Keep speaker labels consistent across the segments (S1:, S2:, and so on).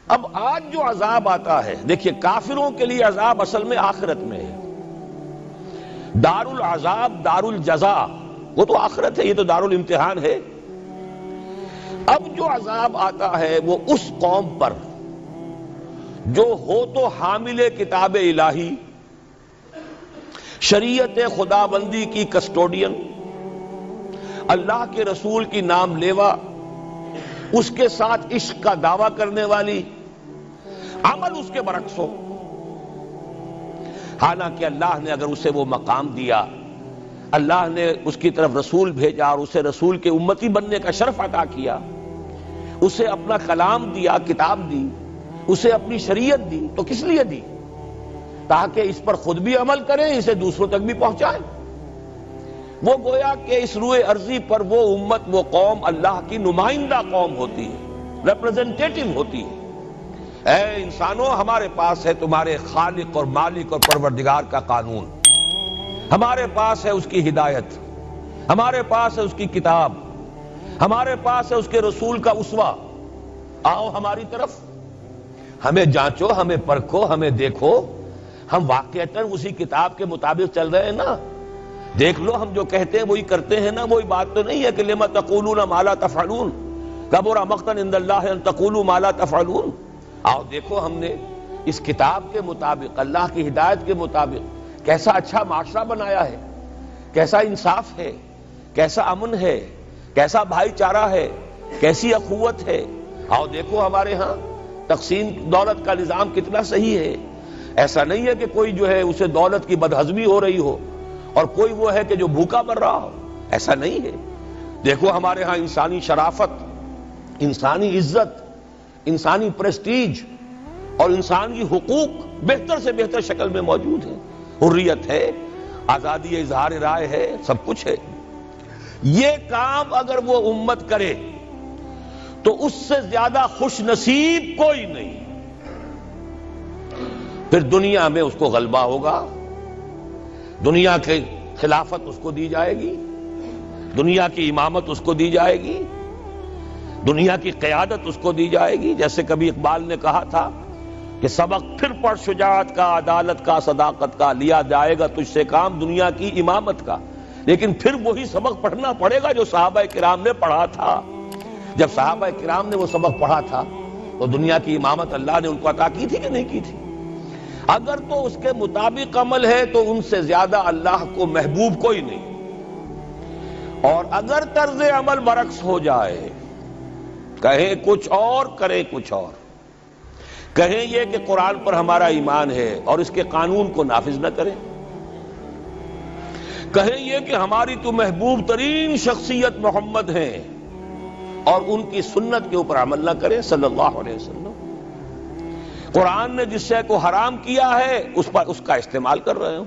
S1: اب آج جو عذاب آتا ہے، دیکھیے کافروں کے لیے عذاب اصل میں آخرت میں ہے۔ دار العذاب دار الجزا وہ تو آخرت ہے، یہ تو دار الامتحان ہے۔ اب جو عذاب آتا ہے وہ اس قوم پر جو ہو تو حامل کتاب الہی، شریعت خدا بندی کی کسٹوڈین، اللہ کے رسول کی نام لیوا، اس کے ساتھ عشق کا دعویٰ کرنے والی، عمل اس کے برعکس ہو۔ حالانکہ اللہ نے اگر اسے وہ مقام دیا، اللہ نے اس کی طرف رسول بھیجا اور اسے رسول کے امتی بننے کا شرف عطا کیا، اسے اپنا کلام دیا، کتاب دی، اسے اپنی شریعت دی، تو کس لیے دی؟ تاکہ اس پر خود بھی عمل کریں، اسے دوسروں تک بھی پہنچائیں۔ وہ گویا کہ اس روئے ارضی پر وہ امت، وہ قوم اللہ کی نمائندہ قوم ہوتی ہے، ریپرزنٹیٹو ہوتی ہے۔ اے انسانوں، ہمارے پاس ہے تمہارے خالق اور مالک اور پروردگار کا قانون، ہمارے پاس ہے اس کی ہدایت، ہمارے پاس ہے اس کی کتاب، ہمارے پاس ہے اس کے رسول کا اسوہ۔ آؤ ہماری طرف، ہمیں جانچو، ہمیں پرکھو، ہمیں دیکھو، ہم واقعتاً اسی کتاب کے مطابق چل رہے ہیں نا؟ دیکھ لو، ہم جو کہتے ہیں وہی کرتے ہیں نا؟ وہی بات تو نہیں ہے کہ لما تقولون ما لا تفعلون، کبر مقتا عند اللہ ان تقولوا ما لا تفعلون۔ آؤ دیکھو، ہم نے اس کتاب کے مطابق، اللہ کی ہدایت کے مطابق کیسا اچھا معاشرہ بنایا ہے، کیسا انصاف ہے، کیسا امن ہے، کیسا بھائی چارہ ہے، کیسی اخوت ہے۔ آؤ دیکھو ہمارے ہاں تقسیم دولت کا نظام کتنا صحیح ہے۔ ایسا نہیں ہے کہ کوئی جو ہے اسے دولت کی بدہضمی ہو رہی ہو اور کوئی وہ ہے کہ جو بھوکا مر رہا ہو، ایسا نہیں ہے۔ دیکھو ہمارے ہاں انسانی شرافت، انسانی عزت، انسانی پریسٹیج اور انسانی حقوق بہتر سے بہتر شکل میں موجود ہیں، حریت ہے، آزادی اظہار رائے ہے، سب کچھ ہے۔ یہ کام اگر وہ امت کرے تو اس سے زیادہ خوش نصیب کوئی نہیں۔ پھر دنیا میں اس کو غلبہ ہوگا، دنیا کی خلافت اس کو دی جائے گی، دنیا کی امامت اس کو دی جائے گی، دنیا کی قیادت اس کو دی جائے گی۔ جیسے کبھی اقبال نے کہا تھا کہ سبق پھر پڑھ شجاعت کا، عدالت کا، صداقت کا، لیا جائے گا تجھ سے کام دنیا کی امامت کا۔ لیکن پھر وہی سبق پڑھنا پڑے گا جو صحابہ کرام نے پڑھا تھا۔ جب صحابہ کرام نے وہ سبق پڑھا تھا تو دنیا کی امامت اللہ نے ان کو عطا کی تھی کہ نہیں کی تھی؟ اگر تو اس کے مطابق عمل ہے تو ان سے زیادہ اللہ کو محبوب کوئی نہیں، اور اگر طرز عمل برعکس ہو جائے، کہیں کچھ اور کریں کچھ اور، کہیں یہ کہ قرآن پر ہمارا ایمان ہے اور اس کے قانون کو نافذ نہ کریں، کہیں یہ کہ ہماری تو محبوب ترین شخصیت محمد ہیں اور ان کی سنت کے اوپر عمل نہ کریں صلی اللہ علیہ وسلم۔ قرآن نے جس شے کو حرام کیا ہے اس پر اس کا استعمال کر رہے ہوں۔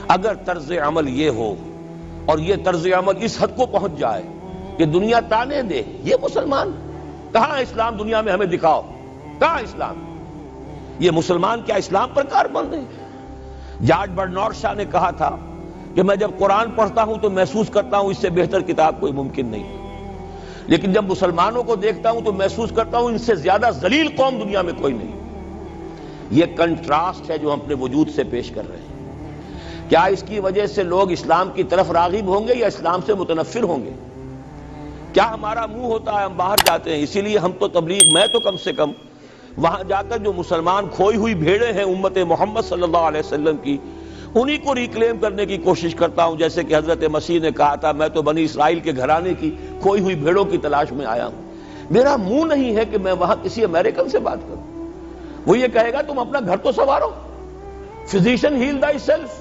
S1: اگر طرز عمل یہ ہو اور یہ طرز عمل اس حد کو پہنچ جائے کہ دنیا تانے دے، یہ مسلمان کہاں اسلام؟ دنیا میں ہمیں دکھاؤ، کہاں اسلام؟ یہ مسلمان کیا اسلام پر کاربند ہے؟ جارج برنارڈ شاہ نے کہا تھا کہ میں جب قرآن پڑھتا ہوں تو محسوس کرتا ہوں اس سے بہتر کتاب کوئی ممکن نہیں، لیکن جب مسلمانوں کو دیکھتا ہوں تو محسوس کرتا ہوں ان سے زیادہ ذلیل قوم دنیا میں کوئی نہیں۔ یہ کنٹراسٹ ہے جو ہم اپنے وجود سے پیش کر رہے ہیں۔ کیا اس کی وجہ سے لوگ اسلام کی طرف راغب ہوں گے یا اسلام سے متنفر ہوں گے؟ کیا ہمارا منہ ہوتا ہے ہم باہر جاتے ہیں؟ اسی لیے ہم تو تبلیغ، میں تو کم سے کم وہاں جا کر جو مسلمان کھوئی ہوئی بھیڑیں ہیں امت محمد صلی اللہ علیہ وسلم کی، انہی کو ریکلیم کرنے کی کوشش کرتا ہوں۔ جیسے کہ حضرت مسیح نے کہا تھا، میں تو بنی اسرائیل کے گھرانے کی کھوئی ہوئی بھیڑوں کی تلاش میں آیا ہوں۔ میرا منہ نہیں ہے کہ میں وہاں کسی امریکن سے بات کروں، وہ یہ کہے گا تم اپنا گھر تو سنوارو، فزیشن ہیل تھائی سیلف۔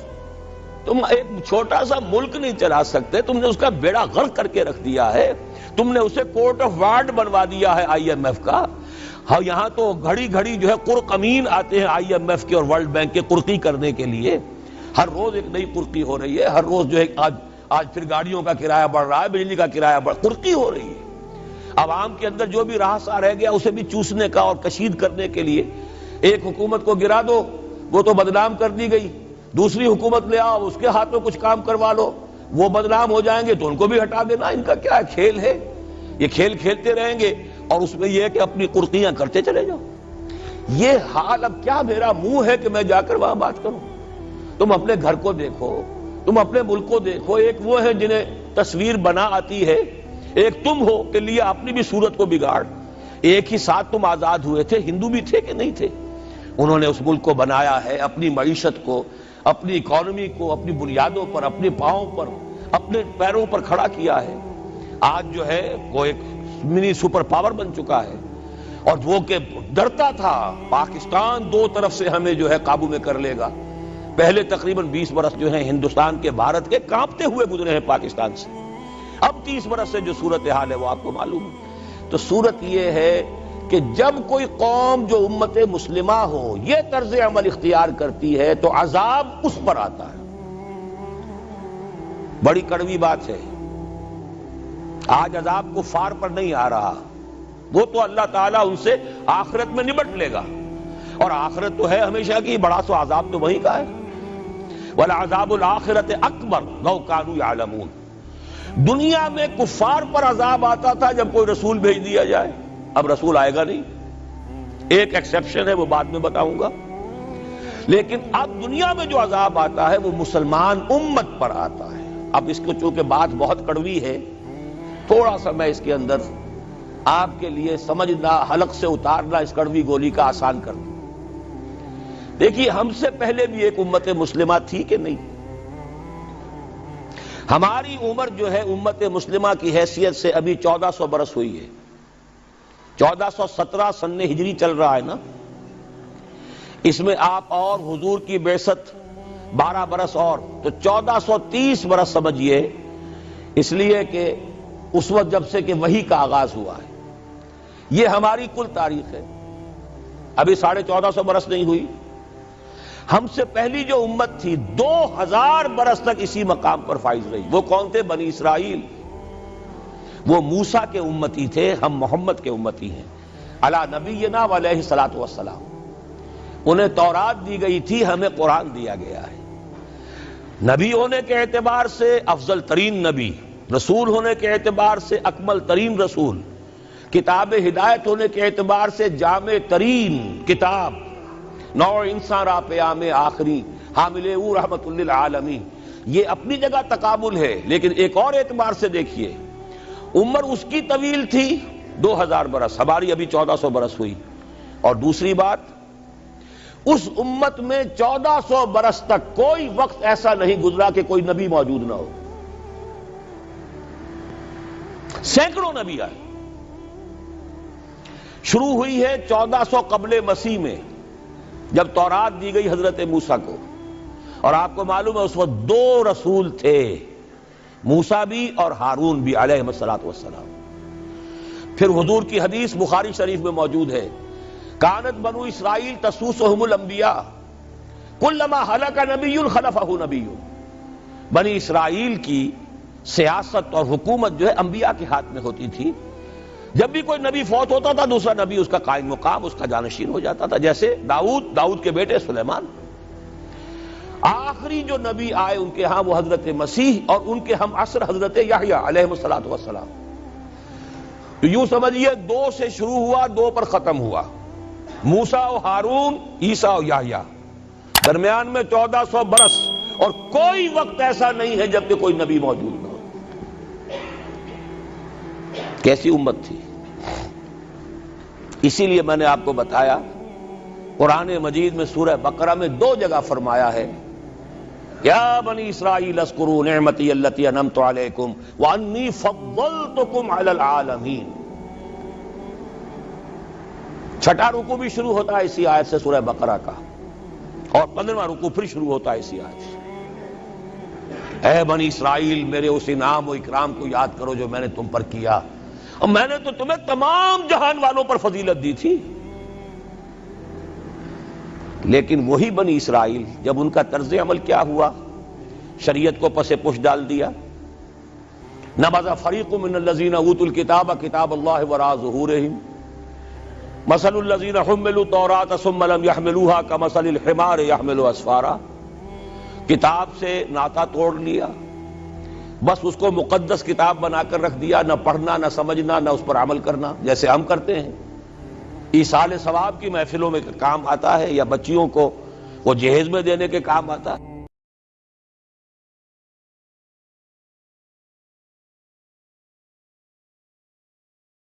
S1: تم ایک چھوٹا سا ملک نہیں چلا سکتے، تم نے اس کا بیڑا غرق کر کے رکھ دیا ہے، تم نے اسے کورٹ آف وارڈ بنوا دیا ہے IMF کا۔ ہاں یہاں تو گھڑی گھڑی جو ہے قرقمین آتے ہیں IMF کے اور ورلڈ بینک کے قرقی کرنے کے لیے۔ ہر روز ایک نئی قرقی ہو رہی ہے، ہر روز جو ہے آج پھر گاڑیوں کا کرایہ بڑھ رہا ہے، بجلی کا کرایہ قرقی ہو رہی ہے۔ عوام کے اندر جو بھی راہسا رہ گیا اسے بھی چوسنے کا اور کشید کرنے کے لیے ایک حکومت کو گرا دو، وہ تو بدنام کر دی گئی، دوسری حکومت لے آؤ، اس کے ہاتھ میں کچھ کام کروا لو، وہ بدنام ہو جائیں گے تو ان کو بھی ہٹا دینا۔ ان کا کیا کھیل ہے؟ یہ کھیل کھیلتے رہیں گے، اور اس میں یہ ہے کہ اپنی قرقیاں کرتے چلے جاؤ. یہ حال اب کیا میرا منہ ہے کہ میں جا کر وہاں بات کروں؟ تم اپنے گھر کو دیکھو، تم اپنے ملک کو دیکھو. ایک وہ ہے جنہیں تصویر بنا آتی ہے، ایک تم ہو کہ لیا اپنی بھی صورت کو بگاڑ. ایک ہی ساتھ تم آزاد ہوئے تھے، ہندو بھی تھے کہ نہیں تھے؟ انہوں نے اس ملک کو بنایا ہے، اپنی معیشت کو، اپنی اکانومی کو اپنی بنیادوں پر، اپنے پاؤں پر، اپنے پیروں پر کھڑا کیا ہے. آج جو ہے وہ ایک منی سپر پاور بن چکا ہے، اور وہ کہ ڈرتا تھا پاکستان دو طرف سے ہمیں جو ہے قابو میں کر لے گا. پہلے تقریباً 20 برس جو ہیں ہندوستان کے، بھارت کے کانپتے ہوئے گزرے ہیں پاکستان سے. اب 30 برس سے جو صورتحال ہے وہ آپ کو معلوم ہے. تو صورت یہ ہے کہ جب کوئی قوم جو امت مسلمہ ہو یہ طرز عمل اختیار کرتی ہے تو عذاب اس پر آتا ہے. بڑی کڑوی بات ہے. آج عذاب کفار پر نہیں آ رہا، وہ تو اللہ تعالیٰ ان سے آخرت میں نمٹ لے گا، اور آخرت تو ہے ہمیشہ کی، بڑا سو عذاب تو وہی کا ہے. وَلَعَذَابُ الْآخِرَةِ أَكْبَرُ لَوْ كَانُوا يَعْلَمُونَ. دنیا میں کفار پر عذاب آتا تھا جب کوئی رسول بھیج دیا جائے، اب رسول آئے گا نہیں. ایک ایکسیپشن ہے، وہ بعد میں بتاؤں گا. لیکن اب دنیا میں جو عذاب آتا ہے وہ مسلمان امت پر آتا ہے. اب اس کو چونکہ بات بہت کڑوی ہے، تھوڑا سا میں اس کے اندر آپ کے لیے سمجھنا، حلق سے اتارنا اس کڑوی گولی کا آسان کر دوں. دیکھیے، ہم سے پہلے بھی ایک امت مسلمہ تھی کہ نہیں؟ ہماری عمر جو ہے امت مسلمہ کی حیثیت سے ابھی 1400 برس ہوئی ہے. 1417 سن ہجری چل رہا ہے نا. اس میں آپ اور حضور کی بعثت 12 برس اور، تو 1430 برس سمجھیے، اس لیے کہ اس وقت جب سے کہ وحی کا آغاز ہوا ہے. یہ ہماری کل تاریخ ہے، ابھی 1450 برس نہیں ہوئی. ہم سے پہلی جو امت تھی 2000 برس تک اسی مقام پر فائز رہی. وہ کون تھے؟ بنی اسرائیل. وہ موسیٰ کے امتی تھے، ہم محمد کے امتی ہیں علی نبینا علیہ الصلوۃ والسلام. انہیں تورات دی گئی تھی، ہمیں قرآن دیا گیا ہے. نبی ہونے کے اعتبار سے افضل ترین نبی، رسول ہونے کے اعتبار سے اکمل ترین رسول، کتاب ہدایت ہونے کے اعتبار سے جامع ترین کتاب، نوع انسان را پیام آخری، حامل او رحمت للعالمین. یہ اپنی جگہ تقابل ہے، لیکن ایک اور اعتبار سے دیکھیے، عمر اس کی طویل تھی 2000 برس، ہماری ابھی 1400 برس ہوئی. اور دوسری بات، اس امت میں 1400 برس تک کوئی وقت ایسا نہیں گزرا کہ کوئی نبی موجود نہ ہو. سینکڑوں نبی آئے. شروع ہوئی ہے 1400 قبل مسیح میں، جب تورات دی گئی حضرت موسیٰ کو. اور آپ کو معلوم ہے اس وقت 2 رسول تھے، موسیٰ بھی اور ہارون بھی علیہ الصلوۃ والسلام. پھر حضور کی حدیث بخاری شریف میں موجود ہے، کانت بنو اسرائیل تسوسہم الانبیاء کلما ہلک نبی خلفہ نبی. بنی اسرائیل کی سیاست اور حکومت جو ہے انبیاء کے ہاتھ میں ہوتی تھی. جب بھی کوئی نبی فوت ہوتا تھا دوسرا نبی اس کا قائم مقام، اس کا جانشین ہو جاتا تھا. جیسے داؤد کے بیٹے سلیمان. آخری جو نبی آئے ان کے ہاں وہ حضرت مسیح، اور ان کے ہم عصر حضرت یحییٰ علیہ الصلوۃ والسلام. تو یوں سمجھیے 2 سے شروع ہوا، 2 پر ختم ہوا. موسیٰ و ہارون، عیسیٰ و یحییٰ، درمیان میں 1400 برس، اور کوئی وقت ایسا نہیں ہے جب کہ کوئی نبی موجود نہ ہو. کیسی امت تھی. اسی لیے میں نے آپ کو بتایا قرآن مجید میں سورہ بقرہ میں 2 جگہ فرمایا ہے، یا بنی اسرائیل اذکروا نعمتی التی انعمت علیکم وانی فضلتکم علی العالمین. چھٹا رکوع بھی شروع ہوتا ہے اسی آیت سے سورہ بقرہ کا، اور 15واں رکوع پھر شروع ہوتا ہے اسی آیت سے. اے بنی اسرائیل، میرے اس انعام و اکرام کو یاد کرو جو میں نے تم پر کیا، اور میں نے تو تمہیں تمام جہان والوں پر فضیلت دی تھی. لیکن وہی بنی اسرائیل جب ان کا طرز عمل کیا ہوا، شریعت کو پس پش ڈال دیا. نبذ فریق من الذین اوتوا الکتاب کتاب اللہ وراء ظہورہم مثل الذین حملوا التوراۃ ثم لم يحملوها كمثل الحمار يحمل اسفارا. کتاب سے ناتا توڑ لیا، بس اس کو مقدس کتاب بنا کر رکھ دیا، نہ پڑھنا، نہ سمجھنا، نہ اس پر عمل کرنا، جیسے ہم کرتے ہیں۔ ایصال ثواب کی محفلوں میں کام آتا ہے، یا بچیوں کو وہ جہیز میں دینے کے کام آتا ہے۔